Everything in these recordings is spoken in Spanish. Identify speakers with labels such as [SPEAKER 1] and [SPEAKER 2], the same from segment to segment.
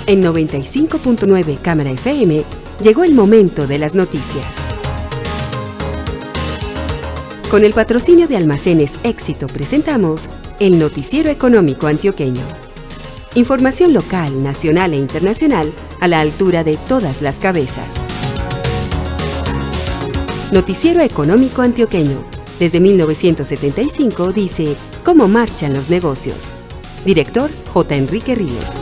[SPEAKER 1] En 95.9 Cámara FM llegó el momento de las noticias. Con el patrocinio de Almacenes Éxito presentamos el Noticiero Económico Antioqueño. Información local, nacional e internacional a la altura de todas las cabezas. Noticiero Económico Antioqueño. Desde 1975 dice cómo marchan los negocios. Director J. Enrique Ríos.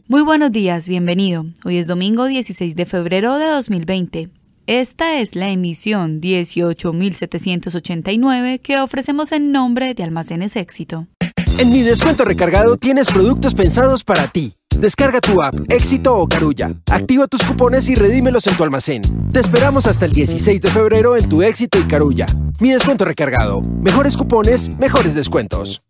[SPEAKER 2] Muy buenos días, bienvenido. Hoy es domingo 16 de febrero de 2020. Esta es la emisión 18.789 que ofrecemos en nombre de Almacenes Éxito.
[SPEAKER 3] En Mi Descuento Recargado tienes productos pensados para ti. Descarga tu app, Éxito o Carulla. Activa tus cupones y redímelos en tu almacén. Te esperamos hasta el 16 de febrero en tu Éxito y Carulla. Mi Descuento Recargado. Mejores cupones, mejores descuentos.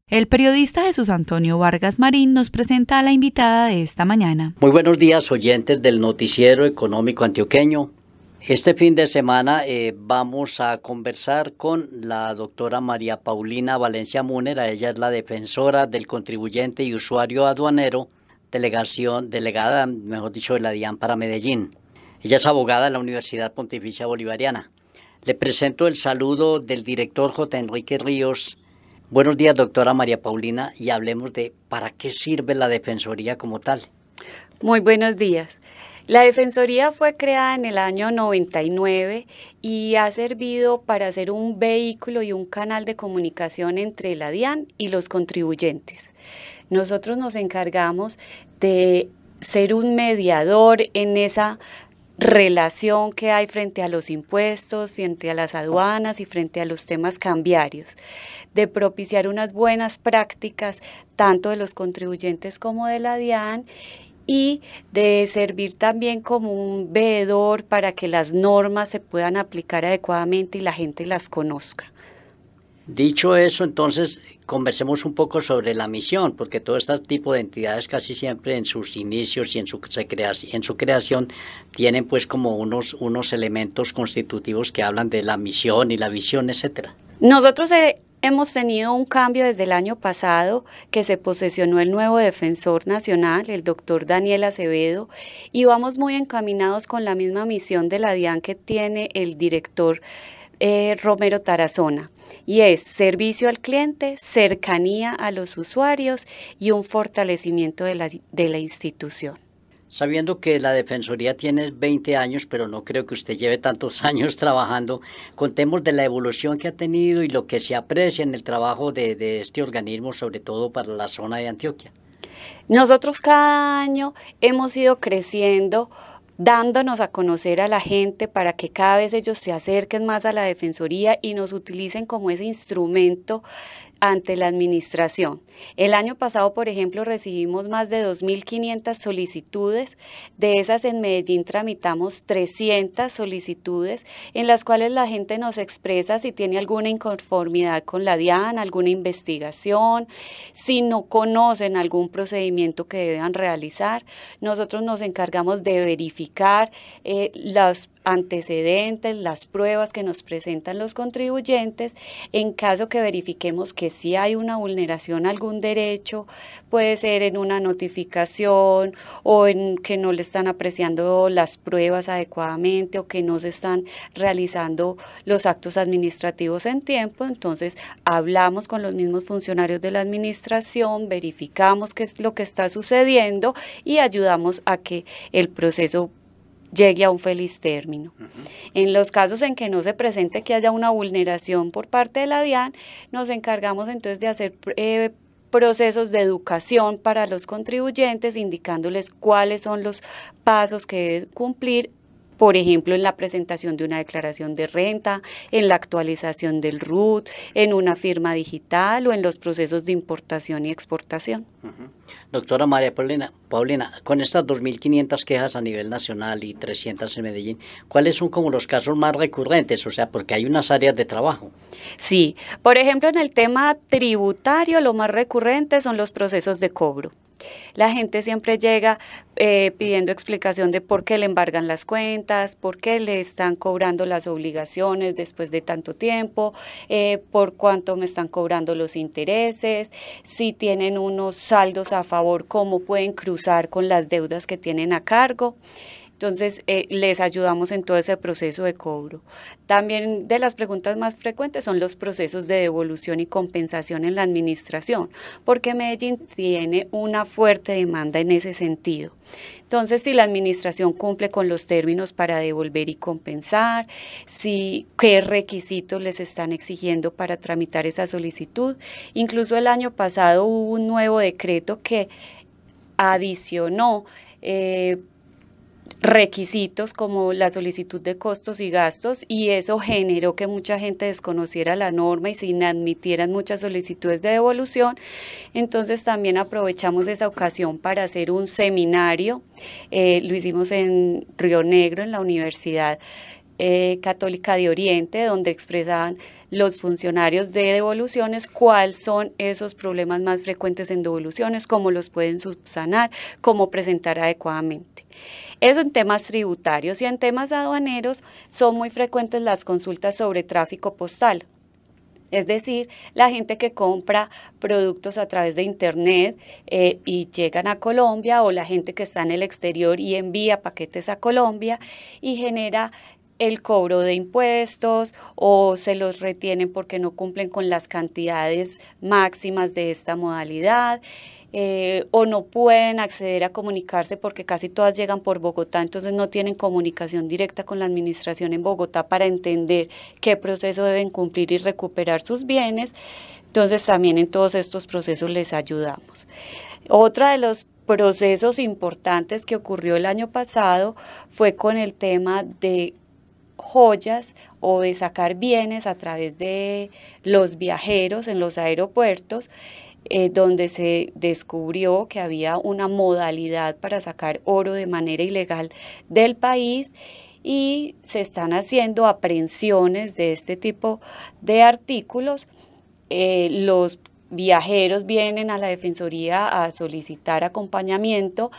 [SPEAKER 2] El periodista Jesús Antonio Vargas Marín nos presenta a la invitada de esta mañana.
[SPEAKER 4] Muy buenos días, oyentes del Noticiero Económico Antioqueño. Este fin de semana vamos a conversar con la doctora María Paulina Valencia Múnera. Ella es la defensora del contribuyente y usuario aduanero, delegada, mejor dicho, de la DIAN para Medellín. Ella es abogada de la Universidad Pontificia Bolivariana. Le presento el saludo del director J. Enrique Ríos. Buenos días, doctora María Paulina, y hablemos de para qué sirve la Defensoría como tal.
[SPEAKER 5] Muy buenos días. La Defensoría fue creada en el año 99 y ha servido para ser un vehículo y un canal de comunicación entre la DIAN y los contribuyentes. Nosotros nos encargamos de ser un mediador en esa relación que hay frente a los impuestos, frente a las aduanas y frente a los temas cambiarios, de propiciar unas buenas prácticas tanto de los contribuyentes como de la DIAN y de servir también como un veedor para que las normas se puedan aplicar adecuadamente y la gente las conozca.
[SPEAKER 4] Dicho eso, entonces, conversemos un poco sobre la misión, porque todo este tipo de entidades casi siempre en sus inicios y en su creación tienen pues como unos elementos constitutivos que hablan de la misión y la visión, etcétera.
[SPEAKER 5] Nosotros hemos tenido un cambio desde el año pasado que se posesionó el nuevo defensor nacional, el doctor Daniel Acevedo, y vamos muy encaminados con la misma misión de la DIAN que tiene el director Romero Tarazona, y es servicio al cliente, cercanía a los usuarios y un fortalecimiento de la institución.
[SPEAKER 4] Sabiendo que la Defensoría tiene 20 años, pero no creo que usted lleve tantos años trabajando, contemos de la evolución que ha tenido y lo que se aprecia en el trabajo de este organismo, sobre todo para la zona de Antioquia.
[SPEAKER 5] Nosotros cada año hemos ido creciendo, dándonos a conocer a la gente para que cada vez ellos se acerquen más a la Defensoría y nos utilicen como ese instrumento ante la administración. El año pasado, por ejemplo, recibimos más de 2.500 solicitudes. De esas en Medellín tramitamos 300 solicitudes en las cuales la gente nos expresa si tiene alguna inconformidad con la DIAN, alguna investigación, si no conocen algún procedimiento que deban realizar. Nosotros nos encargamos de verificar los antecedentes, las pruebas que nos presentan los contribuyentes. En caso que verifiquemos que sí hay una vulneración a algún derecho, puede ser en una notificación o en que no le están apreciando las pruebas adecuadamente o que no se están realizando los actos administrativos en tiempo, entonces hablamos con los mismos funcionarios de la administración, verificamos qué es lo que está sucediendo y ayudamos a que el proceso llegue a un feliz término. En los casos en que no se presente que haya una vulneración por parte de la DIAN, nos encargamos entonces de hacer procesos de educación para los contribuyentes, indicándoles cuáles son los pasos que deben cumplir, por ejemplo, en la presentación de una declaración de renta, en la actualización del RUT, en una firma digital o en los procesos de importación y exportación.
[SPEAKER 4] Doctora María Paulina, con estas 2.500 quejas a nivel nacional y 300 en Medellín, ¿cuáles son como los casos más recurrentes? O sea, porque hay unas áreas de trabajo.
[SPEAKER 5] Sí, por ejemplo, en el tema tributario, lo más recurrente son los procesos de cobro. La gente siempre llega pidiendo explicación de por qué le embargan las cuentas, por qué le están cobrando las obligaciones después de tanto tiempo, por cuánto me están cobrando los intereses, si tienen unos saldos a favor, cómo pueden cruzar con las deudas que tienen a cargo. Entonces, les ayudamos en todo ese proceso de cobro. También de las preguntas más frecuentes son los procesos de devolución y compensación en la administración, porque Medellín tiene una fuerte demanda en ese sentido. Entonces, si la administración cumple con los términos para devolver y compensar, qué requisitos les están exigiendo para tramitar esa solicitud. Incluso el año pasado hubo un nuevo decreto que adicionó requisitos como la solicitud de costos y gastos, y eso generó que mucha gente desconociera la norma y se inadmitieran muchas solicitudes de devolución. Entonces también aprovechamos esa ocasión para hacer un seminario, lo hicimos en Río Negro, en la Universidad Católica de Oriente, donde expresaban los funcionarios de devoluciones cuáles son esos problemas más frecuentes en devoluciones, cómo los pueden subsanar, cómo presentar adecuadamente. Eso en temas tributarios, y en temas aduaneros son muy frecuentes las consultas sobre tráfico postal. Es decir, la gente que compra productos a través de internet y llegan a Colombia, o la gente que está en el exterior y envía paquetes a Colombia y genera el cobro de impuestos, o se los retienen porque no cumplen con las cantidades máximas de esta modalidad, o no pueden acceder a comunicarse porque casi todas llegan por Bogotá, entonces no tienen comunicación directa con la administración en Bogotá para entender qué proceso deben cumplir y recuperar sus bienes. Entonces también en todos estos procesos les ayudamos. Otra de los procesos importantes que ocurrió el año pasado fue con el tema de joyas o de sacar bienes a través de los viajeros en los aeropuertos, donde se descubrió que había una modalidad para sacar oro de manera ilegal del país, y se están haciendo aprehensiones de este tipo de artículos. Los viajeros vienen a la Defensoría a solicitar acompañamiento,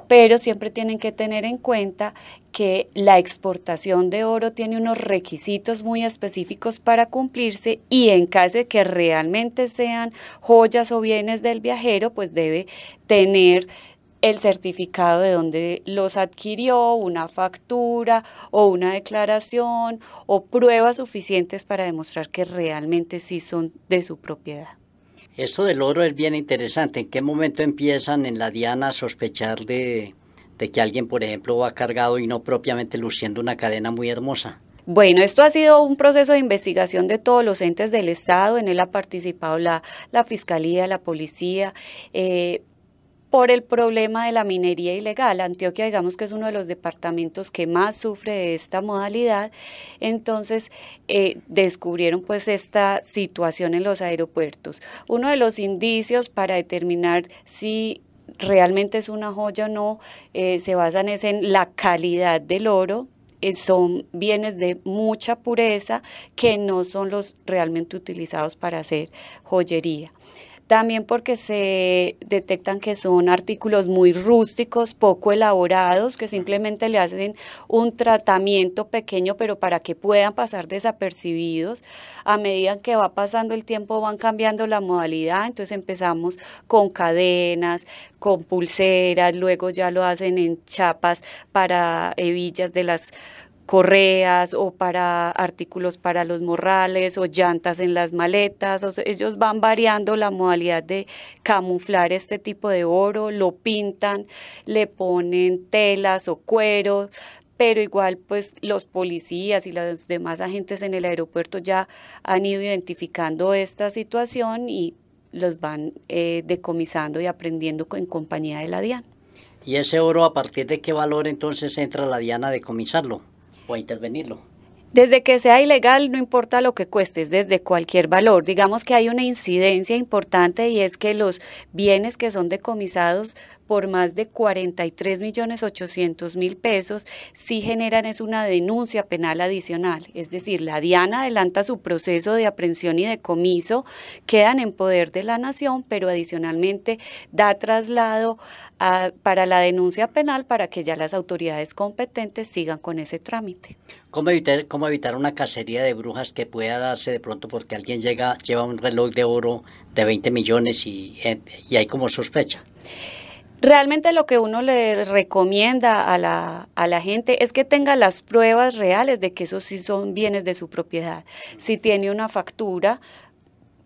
[SPEAKER 5] pero siempre tienen que tener en cuenta que la exportación de oro tiene unos requisitos muy específicos para cumplirse, y en caso de que realmente sean joyas o bienes del viajero, pues debe tener el certificado de dónde los adquirió, una factura o una declaración o pruebas suficientes para demostrar que realmente sí son de su propiedad.
[SPEAKER 4] Esto del oro es bien interesante. ¿En qué momento empiezan en la DIAN a sospechar de que alguien, por ejemplo, va cargado y no propiamente luciendo una cadena muy hermosa?
[SPEAKER 5] Bueno, esto ha sido un proceso de investigación de todos los entes del Estado. En él ha participado la Fiscalía, la Policía, por el problema de la minería ilegal. Antioquia, digamos que es uno de los departamentos que más sufre de esta modalidad. Entonces descubrieron pues esta situación en los aeropuertos. Uno de los indicios para determinar si realmente es una joya o no se basan en la calidad del oro. Son bienes de mucha pureza que no son los realmente utilizados para hacer joyería. También porque se detectan que son artículos muy rústicos, poco elaborados, que simplemente le hacen un tratamiento pequeño, pero para que puedan pasar desapercibidos. A medida que va pasando el tiempo van cambiando la modalidad, entonces empezamos con cadenas, con pulseras, luego ya lo hacen en chapas para hebillas de las correas, o para artículos para los morrales, o llantas en las maletas. O sea, ellos van variando la modalidad de camuflar este tipo de oro, lo pintan, le ponen telas o cuero, pero igual pues los policías y los demás agentes en el aeropuerto ya han ido identificando esta situación y los van decomisando y aprendiendo en compañía de la DIAN.
[SPEAKER 4] ¿Y ese oro a partir de qué valor entonces entra la DIAN a decomisarlo o a intervenirlo?
[SPEAKER 5] Desde que sea ilegal, no importa lo que cueste, es desde cualquier valor. Digamos que hay una incidencia importante, y es que los bienes que son decomisados por más de 43.800.000 pesos, sí generan es una denuncia penal adicional. Es decir, la DIAN adelanta su proceso de aprehensión y decomiso, quedan en poder de la nación, pero adicionalmente da traslado para la denuncia penal para que ya las autoridades competentes sigan con ese trámite.
[SPEAKER 4] ¿Cómo evitar una cacería de brujas que pueda darse de pronto porque alguien lleva un reloj de oro de 20 millones y hay como sospecha?
[SPEAKER 5] Realmente lo que uno le recomienda a la gente es que tenga las pruebas reales de que esos sí son bienes de su propiedad. Si tiene una factura,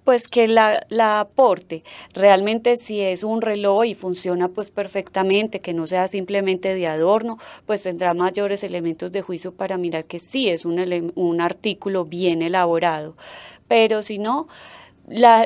[SPEAKER 5] pues que la aporte. Realmente si es un reloj y funciona pues perfectamente, que no sea simplemente de adorno, pues tendrá mayores elementos de juicio para mirar que sí es un artículo bien elaborado. Pero si no,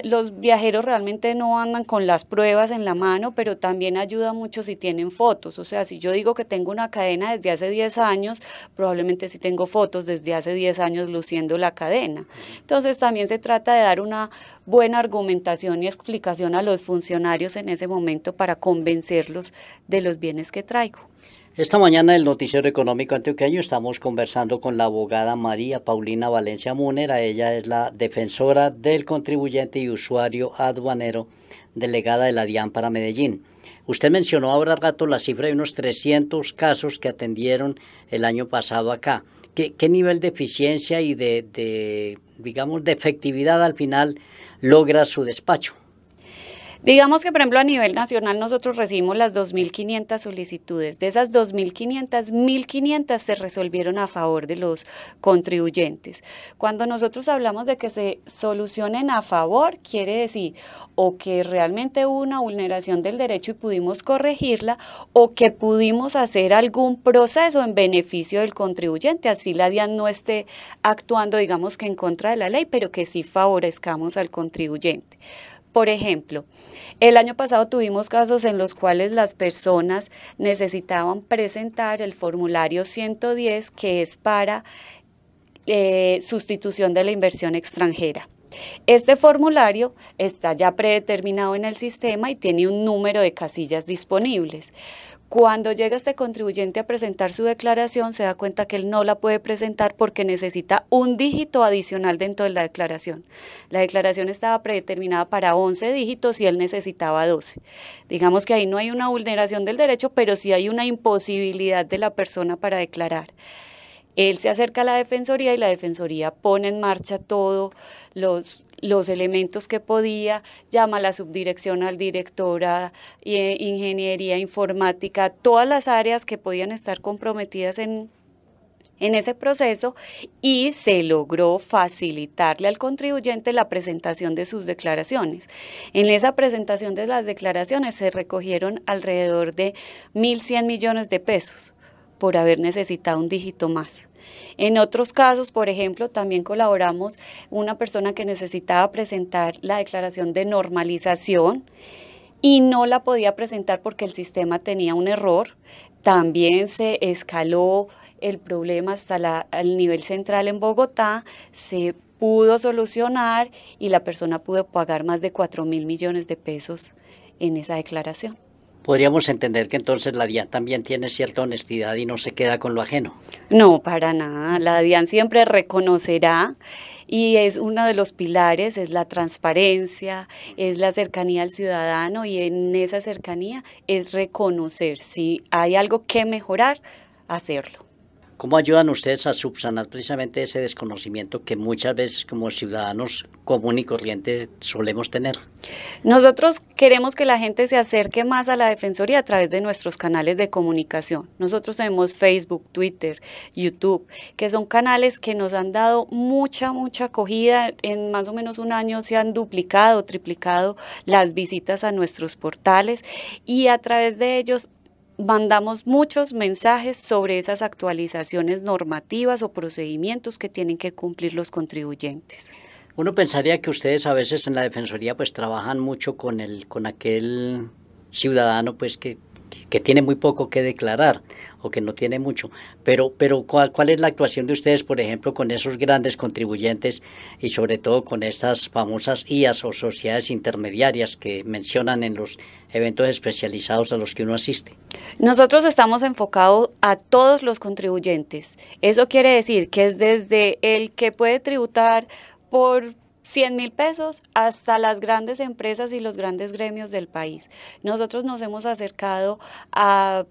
[SPEAKER 5] los viajeros realmente no andan con las pruebas en la mano, pero también ayuda mucho si tienen fotos. O sea, si yo digo que tengo una cadena desde hace 10 años, probablemente sí tengo fotos desde hace 10 años luciendo la cadena. Entonces también se trata de dar una buena argumentación y explicación a los funcionarios en ese momento para convencerlos de los bienes que traigo.
[SPEAKER 4] Esta mañana en el Noticiero Económico Antioqueño estamos conversando con la abogada María Paulina Valencia Múnera. Ella es la defensora del contribuyente y usuario aduanero, delegada de la DIAN para Medellín. Usted mencionó ahora al rato la cifra de unos 300 casos que atendieron el año pasado acá. ¿Qué nivel de eficiencia y de efectividad al final logra su despacho?
[SPEAKER 5] Digamos que, por ejemplo, a nivel nacional nosotros recibimos las 2.500 solicitudes. De esas 2.500, 1.500 se resolvieron a favor de los contribuyentes. Cuando nosotros hablamos de que se solucionen a favor, quiere decir o que realmente hubo una vulneración del derecho y pudimos corregirla, o que pudimos hacer algún proceso en beneficio del contribuyente. Así la DIAN no esté actuando, digamos que en contra de la ley, pero que sí favorezcamos al contribuyente. Por ejemplo, el año pasado tuvimos casos en los cuales las personas necesitaban presentar el formulario 110, que es para sustitución de la inversión extranjera. Este formulario está ya predeterminado en el sistema y tiene un número de casillas disponibles. Cuando llega este contribuyente a presentar su declaración, se da cuenta que él no la puede presentar porque necesita un dígito adicional dentro de la declaración. La declaración estaba predeterminada para 11 dígitos y él necesitaba 12. Digamos que ahí no hay una vulneración del derecho, pero sí hay una imposibilidad de la persona para declarar. Él se acerca a la Defensoría y la Defensoría pone en marcha todos los elementos que podía, llama a la subdirección, al director, a ingeniería informática, todas las áreas que podían estar comprometidas en ese proceso, y se logró facilitarle al contribuyente la presentación de sus declaraciones. En esa presentación de las declaraciones se recogieron alrededor de 1.100 millones de pesos por haber necesitado un dígito más. En otros casos, por ejemplo, también colaboramos una persona que necesitaba presentar la declaración de normalización y no la podía presentar porque el sistema tenía un error. También se escaló el problema hasta el nivel central en Bogotá, se pudo solucionar y la persona pudo pagar más de 4.000 millones de pesos en esa declaración.
[SPEAKER 4] Podríamos entender que entonces la DIAN también tiene cierta honestidad y no se queda con lo ajeno.
[SPEAKER 5] No, para nada. La DIAN siempre reconocerá, y es uno de los pilares, es la transparencia, es la cercanía al ciudadano, y en esa cercanía es reconocer si hay algo que mejorar, hacerlo.
[SPEAKER 4] ¿Cómo ayudan ustedes a subsanar precisamente ese desconocimiento que muchas veces como ciudadanos común y corriente solemos tener?
[SPEAKER 5] Nosotros queremos que la gente se acerque más a la Defensoría a través de nuestros canales de comunicación. Nosotros tenemos Facebook, Twitter, YouTube, que son canales que nos han dado mucha acogida. En más o menos un año se han duplicado, triplicado las visitas a nuestros portales, y a través de ellos mandamos muchos mensajes sobre esas actualizaciones normativas o procedimientos que tienen que cumplir los contribuyentes.
[SPEAKER 4] Uno pensaría que ustedes a veces en la Defensoría pues trabajan mucho con aquel ciudadano pues que que tiene muy poco que declarar o que no tiene mucho, pero ¿cuál es la actuación de ustedes, por ejemplo, con esos grandes contribuyentes y sobre todo con estas famosas IAS o sociedades intermediarias que mencionan en los eventos especializados a los que uno asiste?
[SPEAKER 5] Nosotros estamos enfocados a todos los contribuyentes. Eso quiere decir que es desde el que puede tributar por 100.000 pesos hasta las grandes empresas y los grandes gremios del país. Nosotros nos hemos acercado a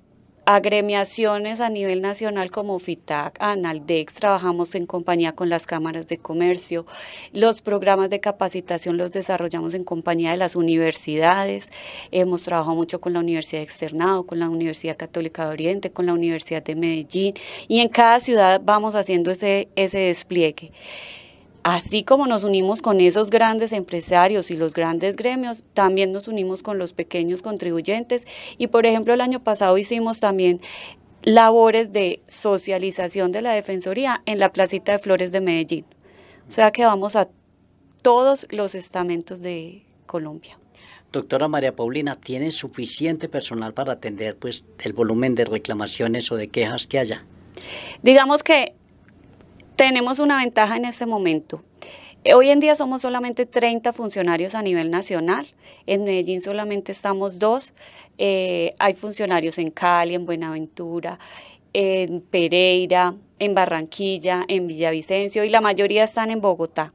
[SPEAKER 5] agremiaciones a nivel nacional como FITAC, ANALDEX, trabajamos en compañía con las cámaras de comercio, los programas de capacitación los desarrollamos en compañía de las universidades, hemos trabajado mucho con la Universidad de Externado, con la Universidad Católica de Oriente, con la Universidad de Medellín, y en cada ciudad vamos haciendo ese despliegue. Así como nos unimos con esos grandes empresarios y los grandes gremios, también nos unimos con los pequeños contribuyentes y, por ejemplo, el año pasado hicimos también labores de socialización de la Defensoría en la Placita de Flores de Medellín. O sea que vamos a todos los estamentos de Colombia.
[SPEAKER 4] Doctora María Paulina, ¿tiene suficiente personal para atender pues el volumen de reclamaciones o de quejas que haya?
[SPEAKER 5] Digamos que tenemos una ventaja en este momento. Hoy en día somos solamente 30 funcionarios a nivel nacional, en Medellín solamente estamos 2, hay funcionarios en Cali, en Buenaventura, en Pereira, en Barranquilla, en Villavicencio y la mayoría están en Bogotá.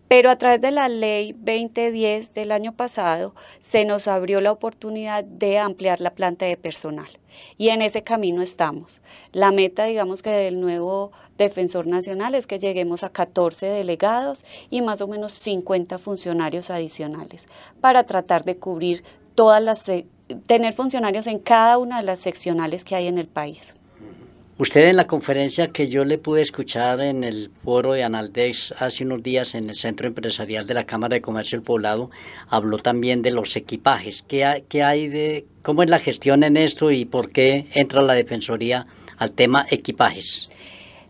[SPEAKER 5] Pero a través de la ley 2010 del año pasado se nos abrió la oportunidad de ampliar la planta de personal y en ese camino estamos. La meta, digamos que del nuevo Defensor Nacional es que lleguemos a 14 delegados y más o menos 50 funcionarios adicionales para tratar de cubrir tener funcionarios en cada una de las seccionales que hay en el país.
[SPEAKER 4] Usted en la conferencia que yo le pude escuchar en el foro de Analdex hace unos días en el Centro Empresarial de la Cámara de Comercio del Poblado, habló también de los equipajes. ¿Cómo es la gestión en esto y por qué entra la Defensoría al tema equipajes?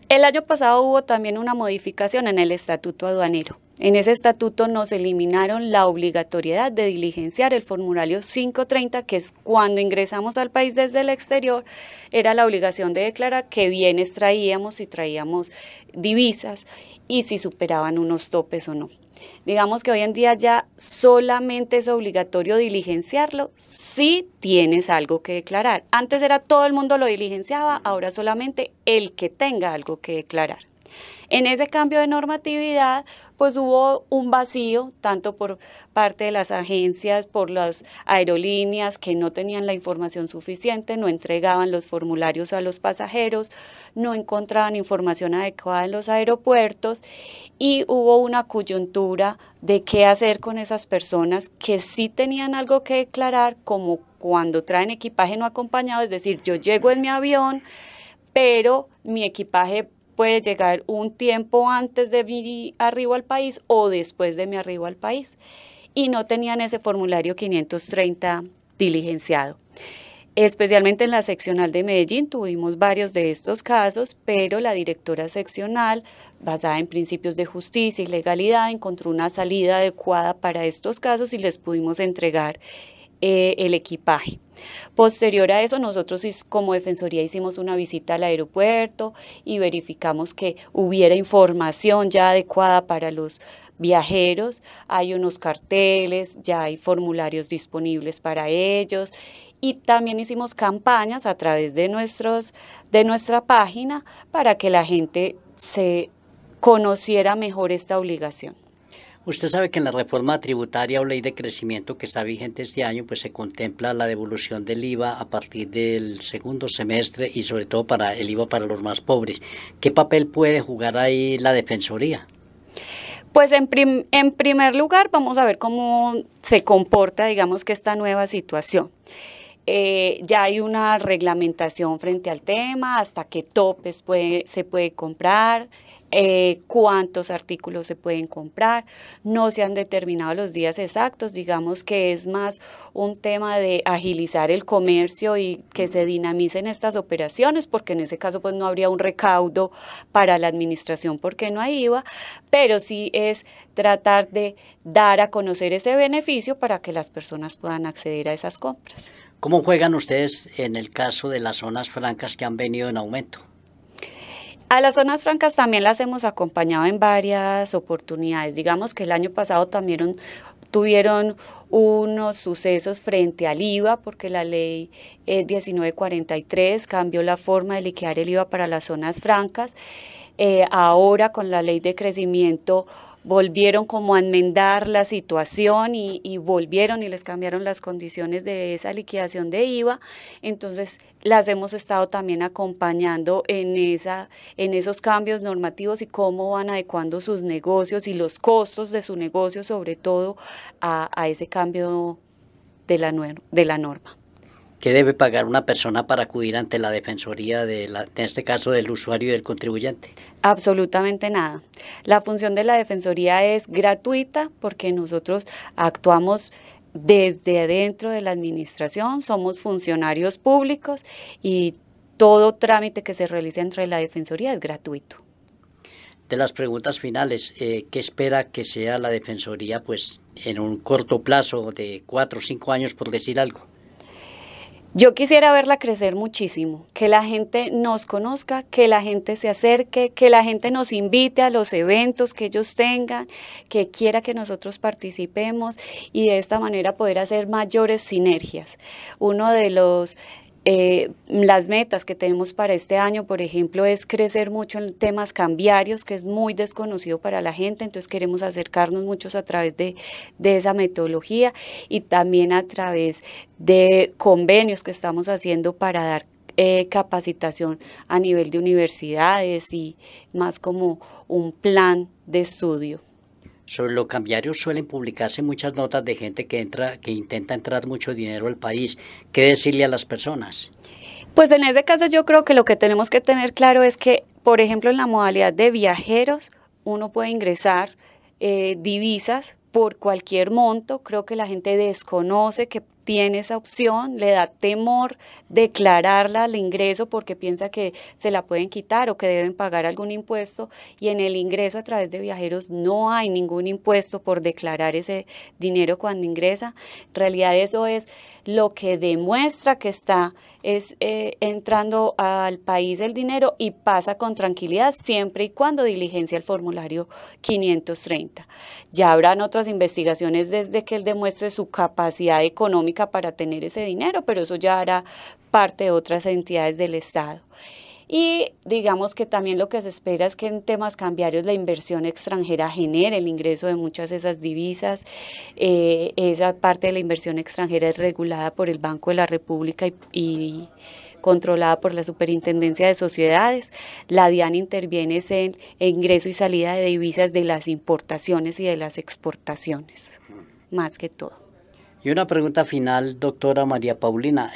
[SPEAKER 5] El año pasado hubo también una modificación en el Estatuto Aduanero. En ese estatuto nos eliminaron la obligatoriedad de diligenciar el formulario 530, que es cuando ingresamos al país desde el exterior, era la obligación de declarar qué bienes traíamos, si traíamos divisas y si superaban unos topes o no. Digamos que hoy en día ya solamente es obligatorio diligenciarlo si tienes algo que declarar. Antes era todo el mundo lo diligenciaba, ahora solamente el que tenga algo que declarar. En ese cambio de normatividad, pues hubo un vacío, tanto por parte de las agencias, por las aerolíneas que no tenían la información suficiente, no entregaban los formularios a los pasajeros, no encontraban información adecuada en los aeropuertos y hubo una coyuntura de qué hacer con esas personas que sí tenían algo que declarar, como cuando traen equipaje no acompañado, es decir, yo llego en mi avión, pero mi equipaje puede llegar un tiempo antes de mi arribo al país o después de mi arribo al país y no tenían ese formulario 530 diligenciado. Especialmente en la seccional de Medellín tuvimos varios de estos casos, pero la directora seccional, basada en principios de justicia y legalidad, encontró una salida adecuada para estos casos y les pudimos entregar el equipaje. Posterior a eso, nosotros como Defensoría hicimos una visita al aeropuerto y verificamos que hubiera información ya adecuada para los viajeros. Hay unos carteles, ya hay formularios disponibles para ellos y también hicimos campañas a través de nuestra página para que la gente se conociera mejor esta obligación.
[SPEAKER 4] Usted sabe que en la reforma tributaria o ley de crecimiento que está vigente este año, pues se contempla la devolución del IVA a partir del segundo semestre y sobre todo para el IVA para los más pobres. ¿Qué papel puede jugar ahí la Defensoría?
[SPEAKER 5] Pues en primer lugar vamos a ver cómo se comporta, digamos que esta nueva situación. Ya hay una reglamentación frente al tema, hasta qué topes se puede comprar, cuántos artículos se pueden comprar, no se han determinado los días exactos, digamos que es más un tema de agilizar el comercio y que se dinamicen estas operaciones, porque en ese caso pues no habría un recaudo para la administración porque no hay IVA, pero sí es tratar de dar a conocer ese beneficio para que las personas puedan acceder a esas compras.
[SPEAKER 4] ¿Cómo juegan ustedes en el caso de las zonas francas que han venido en aumento?
[SPEAKER 5] A las zonas francas también las hemos acompañado en varias oportunidades. Digamos que el año pasado también tuvieron unos sucesos frente al IVA, porque la ley 1943 cambió la forma de liquidar el IVA para las zonas francas. Ahora con la ley de crecimiento volvieron como a enmendar la situación y volvieron y les cambiaron las condiciones de esa liquidación de IVA. Entonces las hemos estado también acompañando en esos cambios normativos y cómo van adecuando sus negocios y los costos de su negocio, sobre todo a ese cambio de la norma.
[SPEAKER 4] ¿Qué debe pagar una persona para acudir ante la Defensoría, en este caso del usuario y del contribuyente?
[SPEAKER 5] Absolutamente nada. La función de la Defensoría es gratuita porque nosotros actuamos desde adentro de la administración, somos funcionarios públicos y todo trámite que se realice entre la Defensoría es gratuito.
[SPEAKER 4] De las preguntas finales, ¿qué espera que sea la Defensoría pues, en un corto plazo de 4 o 5 años, por decir algo?
[SPEAKER 5] Yo quisiera verla crecer muchísimo, que la gente nos conozca, que la gente se acerque, que la gente nos invite a los eventos que ellos tengan, que quiera que nosotros participemos y de esta manera poder hacer mayores sinergias. Uno de las metas que tenemos para este año, por ejemplo, es crecer mucho en temas cambiarios, que es muy desconocido para la gente, entonces queremos acercarnos muchos a través de esa metodología y también a través de convenios que estamos haciendo para dar capacitación a nivel de universidades y más como un plan de estudio.
[SPEAKER 4] Sobre lo cambiario suelen publicarse muchas notas de gente que intenta entrar mucho dinero al país. ¿Qué decirle a las personas?
[SPEAKER 5] Pues en ese caso yo creo que lo que tenemos que tener claro es que, por ejemplo, en la modalidad de viajeros, uno puede ingresar divisas por cualquier monto. Creo que la gente desconoce que tiene esa opción, le da temor declararla al ingreso porque piensa que se la pueden quitar o que deben pagar algún impuesto, y en el ingreso a través de viajeros no hay ningún impuesto por declarar ese dinero cuando ingresa. En realidad eso es lo que demuestra que está entrando al país el dinero y pasa con tranquilidad siempre y cuando diligencia el formulario 530. Ya habrán otras investigaciones desde que él demuestre su capacidad económica para tener ese dinero, pero eso ya hará parte de otras entidades del Estado. Y digamos que también lo que se espera es que en temas cambiarios la inversión extranjera genere el ingreso de muchas de esas divisas. Esa parte de la inversión extranjera es regulada por el Banco de la República y controlada por la Superintendencia de Sociedades. La DIAN interviene en ingreso y salida de divisas de las importaciones y de las exportaciones, más que todo.
[SPEAKER 4] Y una pregunta final, doctora María Paulina.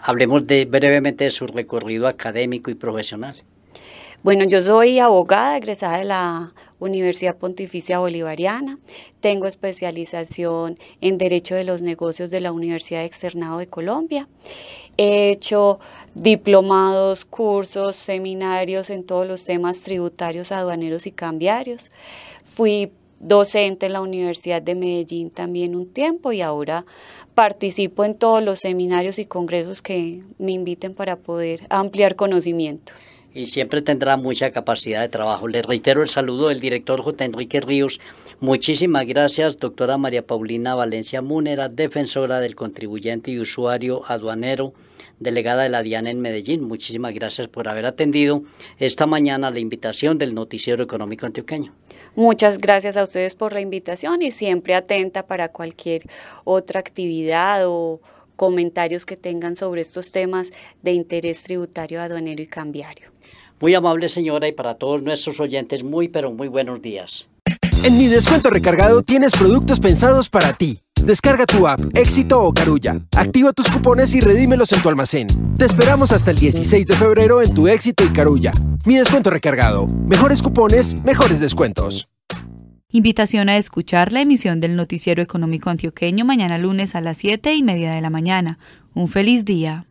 [SPEAKER 4] Hablemos brevemente de su recorrido académico y profesional.
[SPEAKER 5] Bueno, yo soy abogada egresada de la Universidad Pontificia Bolivariana. Tengo especialización en Derecho de los Negocios de la Universidad Externado de Colombia. He hecho diplomados, cursos, seminarios en todos los temas tributarios, aduaneros y cambiarios. Fui docente en la Universidad de Medellín también un tiempo y ahora participo en todos los seminarios y congresos que me inviten para poder ampliar conocimientos.
[SPEAKER 4] Y siempre tendrá mucha capacidad de trabajo. Le reitero el saludo del director J. Enrique Ríos. Muchísimas gracias, doctora María Paulina Valencia Múnera, defensora del contribuyente y usuario aduanero, delegada de la DIAN en Medellín. Muchísimas gracias por haber atendido esta mañana la invitación del Noticiero Económico Antioqueño.
[SPEAKER 5] Muchas gracias a ustedes por la invitación y siempre atenta para cualquier otra actividad o comentarios que tengan sobre estos temas de interés tributario, aduanero y cambiario.
[SPEAKER 4] Muy amable señora, y para todos nuestros oyentes, pero muy buenos días.
[SPEAKER 3] En Mi Descuento Recargado tienes productos pensados para ti. Descarga tu app, Éxito o Carulla. Activa tus cupones y redímelos en tu almacén. Te esperamos hasta el 16 de febrero en tu Éxito y Carulla. Mi Descuento Recargado. Mejores cupones, mejores descuentos.
[SPEAKER 2] Invitación a escuchar la emisión del Noticiero Económico Antioqueño mañana lunes a las 7:30 de la mañana. Un feliz día.